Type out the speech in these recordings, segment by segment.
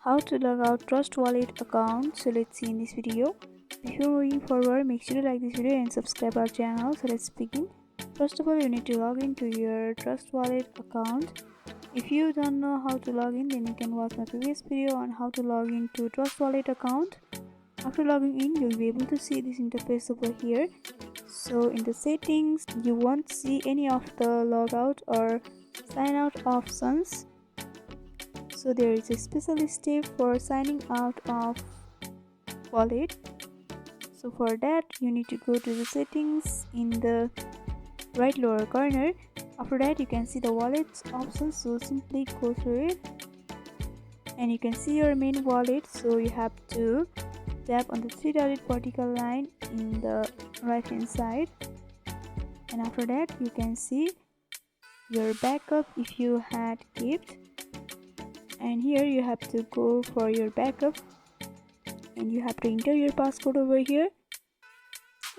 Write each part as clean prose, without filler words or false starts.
how to log out Trust Wallet account. So let's see in this video. Before moving forward, make sure to like this video and subscribe our channel. So let's begin. First of all, you need to log into your Trust Wallet account. If you don't know how to log in, then you can watch my previous video on how to log into Trust Wallet account. After logging in, you'll be able to see this interface over here. So in the settings, you won't see any of the logout or sign out options. So there is a special step for signing out of wallet. So for that, you need to go to the settings in the right lower corner. After that, you can see the wallet option, so simply go through it and you can see your main wallet. So you have to tap on the three-dotted vertical line in the right hand side, and after that you can see your backup if you had kept, and here you have to go for your backup and you have to enter your passcode over here,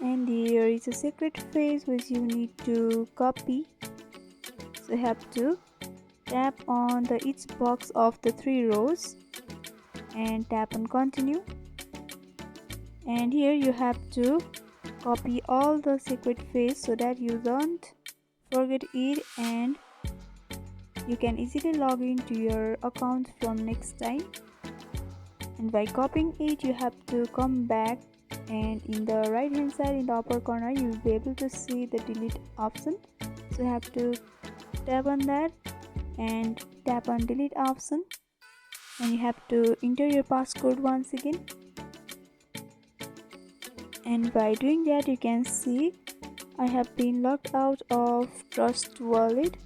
and there is a secret phrase which you need to copy. So you have to tap on the each box of the 3 rows and tap on continue, and here you have to copy all the secret phrase so that you don't forget it and you can easily log into your account from next time. And by copying it, you have to come back, and in the right hand side in the upper corner you will be able to see the delete option. So you have to tap on that and tap on delete option, and you have to enter your passcode once again. And by doing that, you can see I have been logged out of Trust Wallet.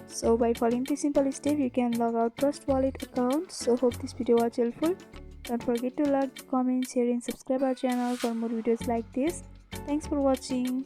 So by following this simple step, you can log out Trust Wallet account. So hope this video was helpful. Don't forget to like, comment, share and subscribe our channel for more videos like this. Thanks for watching.